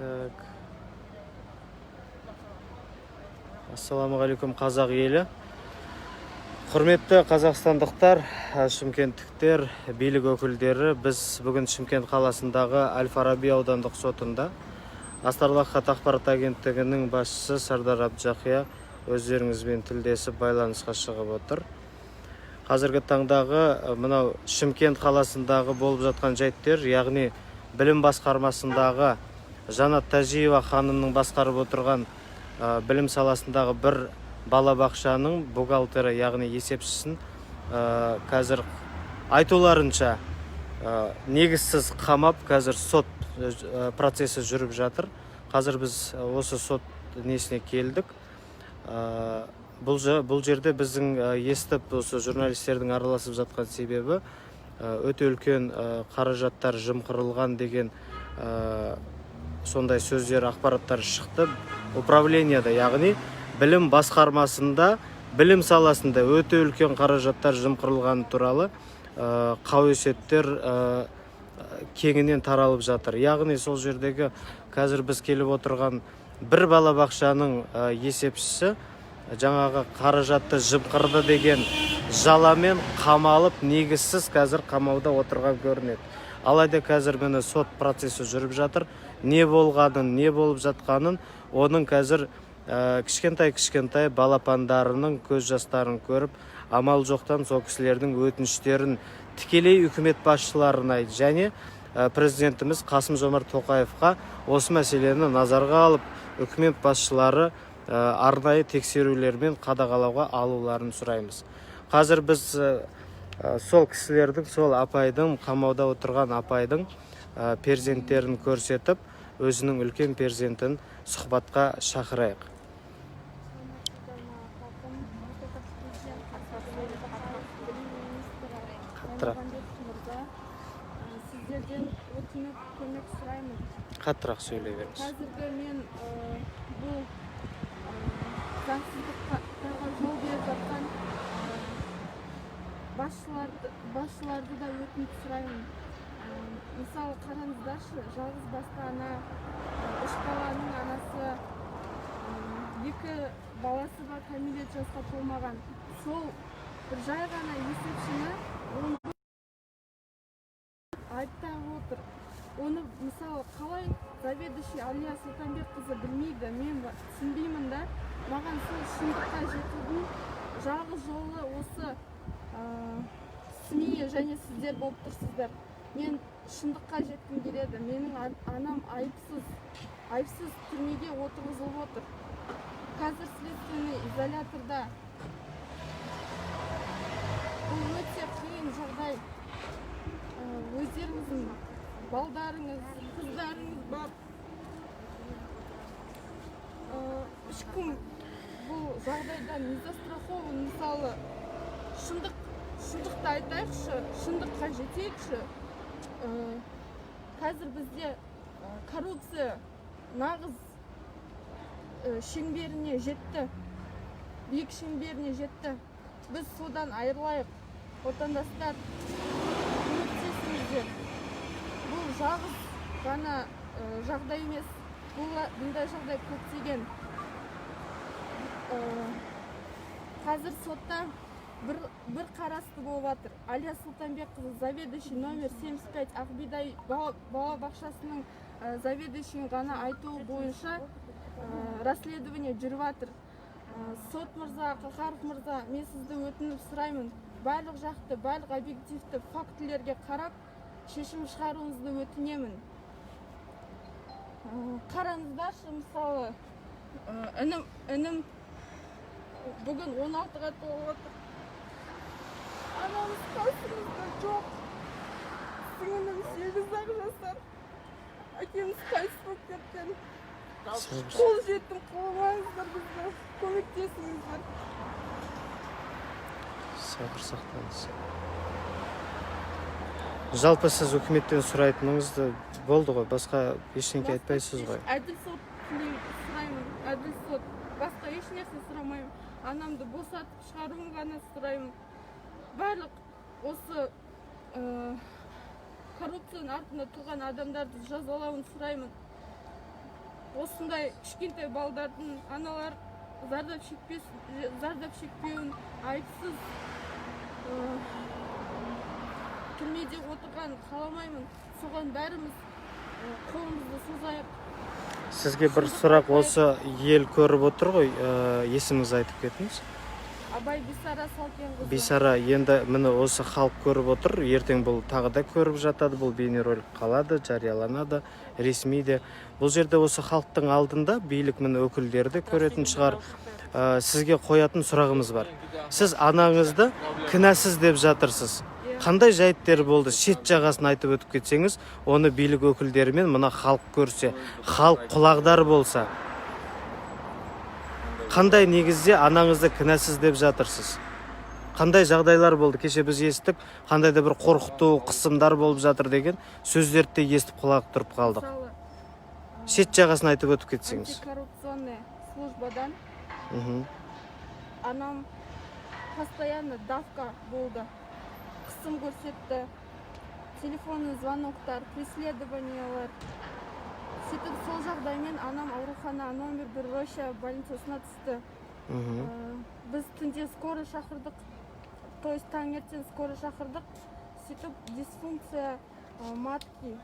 Так. Ассаламағалейкум қазақ елі. Құрметті қазақстандықтар, шымкенттіктер, билік өкілдері, біз бүгін Шымкент қаласындағы Әл-Фараби аудандық сотында Астарлы Ақиқат ақпарат агенттігінің басшысы Сардар Абджақия өздеріңізбен тілдесіп байланысқа шығып отыр. Қазіргі таңдағы мынау Шымкент қаласындағы болып жатқан жайттер, яғни білім басқармасындағы Жанат Тәжиева ханымның басқарып отырған білім саласындағы бір балабақшаның бухгалтері, яғни есепшісін қазір айтуларынша негізсіз қамап, қазір сот процесі жүріп жатыр. Қазір біз осы сот несіне келдік. Бұл жерде біздің естіп осы журналистердің араласып жатқан себебі өте үлкен қаражаттар жымқырылған деген сондай сөздер, ақпараттар шықты. Управленияда, яғни білім басқармасында, білім саласында өте үлкен қаражаттар жымқырылған туралы қауесеттер кеңінен таралып жатыр. Яғни сол жердегі қазір біз келіп отырған бір балабақшаның есепшісі жаңағы қаражатты жымқырды деген жаламен қамалып, негізсіз қазір қамауда отырған көрінеді. Алайда қазір міне сот процесі жүріп жатыр. Не болғанын, не болып жатқанын, оның қазір кішкентай балапандарының көз жастарын көріп, амал жоқтан сол кісілердің өтініштерін тікелей үкімет басшыларына және президентіміз Қасым-Жомарт Тоқаевқа осы мәселені назарға алып, үкімет басшылары арнайы тексерулермен қадағалауға алуларын сұраймыз. Қазір біз сол кісілердің, сол апайдың, қамауда отырған апайдың перзенттерін көрсетіп, өзінің үлкен перзентін сұхбатқа шақырайық. Сіздерден өтініп көмек сұраймын. Қаттырақ сөйлей беріңіз. Қазіргі мен бұл заңсыздыққа жол беріп жатқан басшыларды да өтініп сұраймын. Мысалы қараңыздаршы, жалғыз басты ана, 3 баланың анасы, 2 баласы бар, кәмелет жасқа толмаған. Сол бір жай ғана есепшіні айыптап отыр. Оны мысалы қалай заведующий Алия Сұлтанбекқызы білмейді, мен түсінбеймін да. Маған сол шындыққа жетудің жалғыз жолы осы СМИ және сіздер болып тұрсыздар. Мен шындыққа жеткім келеді. Менің анам айыпсыз түрмеге отырғызылып отыр. Қазір следственный изоляторда. Бұл өте қиын жағдай. Өздеріңіздің балдарыңыз, қыздарыңыз бар. Ешкім бұл жағдайдан не застрахован. Мысалы, шындықты айтайықшы, шындыққа жетейікші. Қазір бізде коррупция нағыз шеңберіне жетті, биік шеңберіне жетті. Біз содан айырылайық. Отандастар, көмектесіңіздер. Бұл жалғыз ғана жағдай емес. Бұндай жағдай көптеген. Қазір сотта бір қарасты болып жатыр. Алия Сұлтанбекқызы, заведующий номер 75 Ақбидай балабақшасының заведующий ғана айтуы бойынша расследование жүріп жатыр. Сот мырза, Қахаров мырза, мен сізді өтініп сұраймын. Барлық жақты, барлық объективті фактілерге қарап, шешім шығаруыңызды өтінемін. Қараңыздаршы, мысалы, інім бүгін 16-ға толып отыр. Анамыз қасымызда жоқ. Сіңілім 8-ақ жасар. Әкеміз қайтыс болып кеткен. Қол жетім қылмаңыздар бізді. Көмектесіңіздер. Сабыр сақтаңыз. Жалпы сіз үкіметтен сұрайтыныңызды болды ғой, басқа ештеңе айтпайсыз ғой. Әділ сот сұраймын, әділ сот. Басқа ешнәрсе сұрамаймын. Анамды босатып шығаруын ғана сұраймын. Барлық осы коррупцияның артында тұрған адамдарды жазалауын сұраймын. осындай кішкентай балдардың аналар зардап шекпеуін, айыпсыз түрмеде отырған қаламаймын. Соған бәріміз қолымызды созайық. Сізге бір сұрақ, осы ел көріп отыр ғой, есіміңізді айтып кетіңіз. Абай Бисара Салкенқызы. Бисара, енді міне осы халық көріп отыр, ертең бұл тағы да көріп жатады, бұл бейнеролик қалады, жарияланады, ресми де. Бұл жерде осы халықтың алдында билік міне өкілдері де көретін шығар. Сізге қоятын сұрағымыз бар. Сіз анаңызды кінәсіз деп жатырсыз. Қандай жайттер болды? Шет жағасын айтып өтіп кетсеңіз, оны билік өкілдері мен мына халық көрсе, халық құлағдар болса, қандай негізде анаңызды кінәсіз деп жатырсыз? Қандай жағдайлар болды? Кеше біз естік, қандай да бір қорқыту, қысымдар болып жатыр деген сөздерді де естіп құлақ тұрып қалдық. Шет жағасын айтып өтіп кетсеңіз. Антикоррупционный службадан анам постоянно давка болды. Қысым көрсетті. Телефонный звоноктар, преследованиялар. Сөйтіп сол жағдаймен анам аурухана номер 1 Роща больницасына түсті. Біз түнде скорый шақырдық. То есть таңертең скорый шақырдық. Сөйтіп дисфункция матки,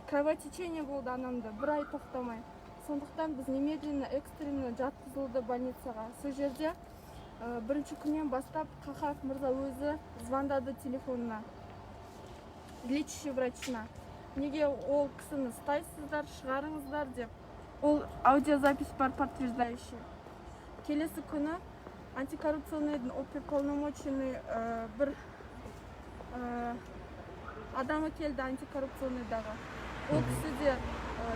кровотечение болды анамда, бір ай тоқтамай. Сондықтан біз немедленно экстренно жатқызылды больницаға. Сол жерде бірінші күннен бастап Қахаев мырза өзі звондады телефонына, лечащий врачына. Неге ол кісіні ұстайсыздар, шығарыңыздар деп. Ол аудиозапись бар подтверждающий. Келесі күні антикоррупционныйдың оперуполномоченный бір адамы келді антикоррупционныйдағы. Ол кісі де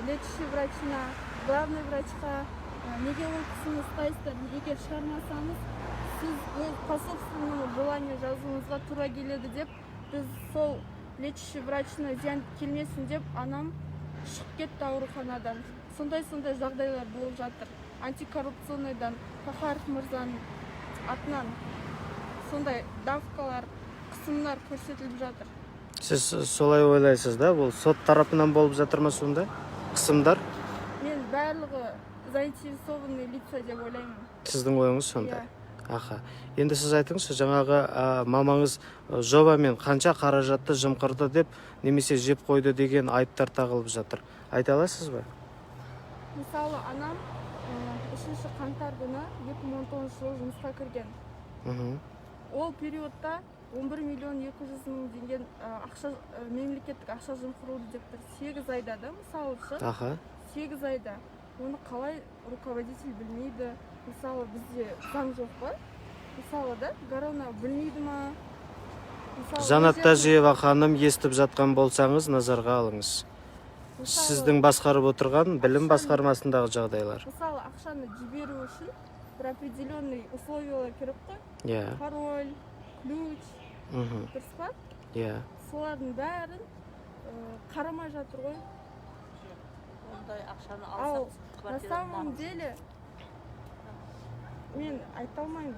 лечащий врачына, главный врачқа, неге ол кісіні ұстайсыздар, егер шығармасаңыз, сіз по собственному желанию жазуыңызға тура келеді деп, біз сол лечащий врачына зиян келмесін деп анам шығып кетті ауруханадан. Сондай жағдайлар болып жатыр. Антикоррупционныйдан Қахаров мырзаның атынан сондай давкалар, қысымдар көрсетіліп жатыр. Сіз солай ойлайсыз да? Бұл сот тарапынан болып жатыр ма сонда? Қысымдар? Мен барлығы заинтересованный лица деп ойлаймын. Сіздің ойыңыз сонда? Аха. Енді сіз айтыңызшы, жаңағы мамаңыз жобамен қанша қаражатты жымқырды деп, немесе жеп қойды деген айыптар тағылып жатыр. Айта аласыз ба? Мысалы, анам 3 қаңтар күні 2019 жылы жұмысқа кірген. Ол периодта 11 миллион 200 мың деген мемлекеттік ақша жымқырылды деп тұр. 8 айда да, мысалы үшін. 8 айда. Оны қалай руководитель білмейді? Мысалы, бізде заң жоқ па? Мысалы да, Гарона білмейді ма? Жанат Тажиева ханым, естіп жатқан болсаңыз, назарға алыңыз. Сіздің басқарып отырған білім басқармасындағы жағдайлар. Мысалы, ақшаны жіберу үшін бір определенный условиялар керек қой? Пароль, ключ, дұрыс па? Солардың бәрін қарамай жатыр ғой. Ал на самом деле мен айта алмаймын.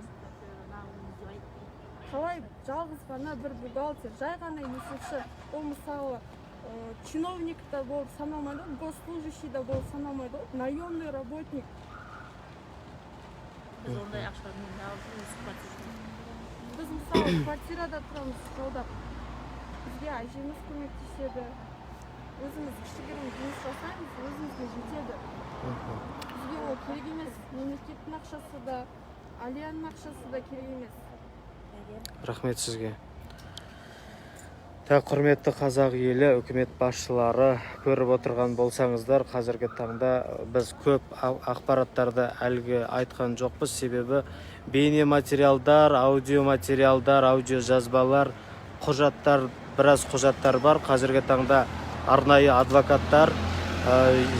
Қалай жалғыз ғана бір бухгалтер, жай ғана есепші, ол мысалы чиновник та болып саналмайды, госслужащий да болып саналмайды, наемный работник. Біз ондай ақшамен біз мысалы квартирада тұрамыз, жолдап. Бізге әжеміз көмектеседі. Өзіміз кішігірім жұмыс жасаймыз, өзімізге жетеді. Бізге ол керек емес, мемлекеттің ақшасы да, Алияның ақшасы да керек емес. Рахмет сізге. Құрметті қазақ елі, үкімет басшылары, көріп отырған болсаңыздар, қазіргі таңда біз көп ақпараттарды әлгі айтқан жоқпыз, себебі бейне материалдар, аудио материалдар, аудио жазбалар, құжаттар, біраз құжаттар бар. Қазіргі таңда арнайы адвокаттар,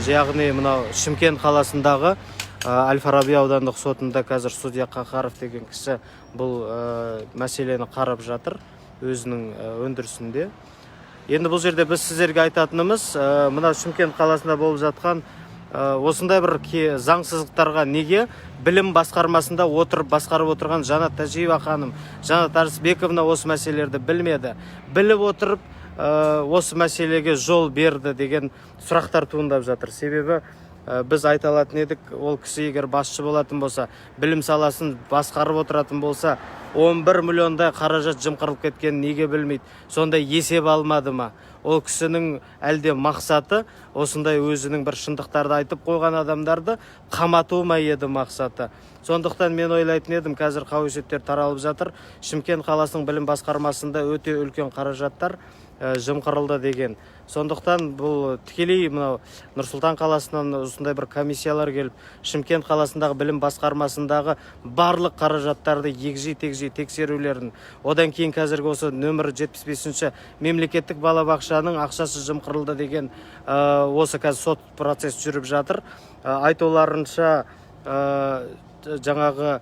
яғни мынау Шымкент қаласындағы Әл-Фараби аудандық сотында қазір судья Қахаров деген кісі бұл мәселені қарап жатыр өзінің өндірісінде. Енді бұл жерде біз сіздерге айтатынымыз, мына Шымкент қаласында болып жатқан осындай бір заңсыздықтарға неге білім басқармасында отырып басқарып отырған Жанат Тажиева ханым, Жанат Арысбековна осы мәселелерді білмеді. Біліп отырып осы мәселеге жол берді деген сұрақтар туындап жатыр. Себебі біз айта алатын едік, ол кісі егер басшы болатын болса, білім саласын басқарып отыратын болса, 11 миллиондай қаражат жымқырылып кеткенін неге білмейді? Сондай есеп алмады ма? Ол кісінің әлде мақсаты осындай өзінің бір шындықтарды айтып қойған адамдарды қамату ма еді мақсаты? Сондықтан мен ойлайтын едім, қазір қауесеттер таралып жатыр. Шымкент қаласының білім басқармасында өте үлкен қаражаттар жымқырылды деген. Сондықтан бұл тікелей Нұр-Сұлтан қаласынан осындай бір комиссиялар келіп, Шымкент қаласындағы білім басқармасындағы барлық қаражаттарды егжей-тегжей тексерулерін, одан кейін қазіргі осы нөмір 75-ші мемлекеттік балабақшаның ақшасы жымқырылды деген осы қазір сот процесс жүріп жатыр. Айтуларынша жаңағы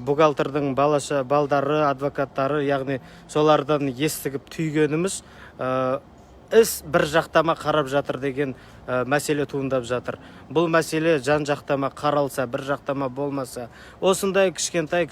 бухгалтердің балдары, адвокаттары, яғни солардан естігіп түйгеніміз іс бір жақтама қарап жатыр деген мәселе туындап жатыр. Бұл мәселе жан жақтама қаралса, бір жақтама болмаса, осындай кішкентай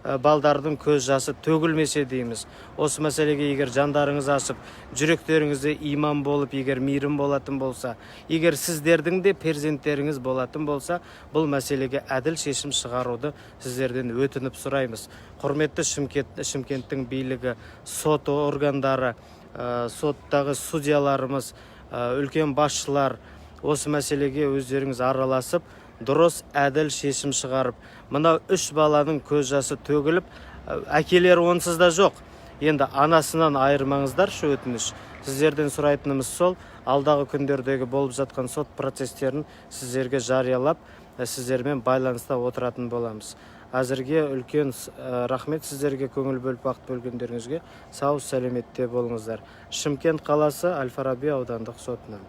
балдардың көз жасы төгілмесе дейміз. Осы мәселеге егер жандарыңыз ашып, жүректеріңізде иман болып, егер мейірім болатын болса, егер сіздердің де перзенттеріңіз болатын болса, бұл мәселеге әділ шешім шығаруды сіздерден өтініп сұраймыз. Құрметті Шымкенттің билігі, сот органдары, соттағы судьяларымыз, үлкен басшылар осы мәселеге өздеріңіз араласып, дұрыс әділ шешім шығарып, мынау 3 баланың көз жасы төгіліп, әкелері онсыз да жоқ. Енді анасынан айырмаңыздар, өтініш. Сіздерден сұрайтынымыз сол, алдағы күндердегі болып жатқан сот процестерін сіздерге жариялап, сіздермен байланыста отыратын боламыз. Әзірге үлкен рахмет сіздерге, көңіл бөліп уақыт бөлгендеріңізге. Сау сәлеметте болыңыздар. Шымкент қаласы Әл-Фараби аудандық сотынан.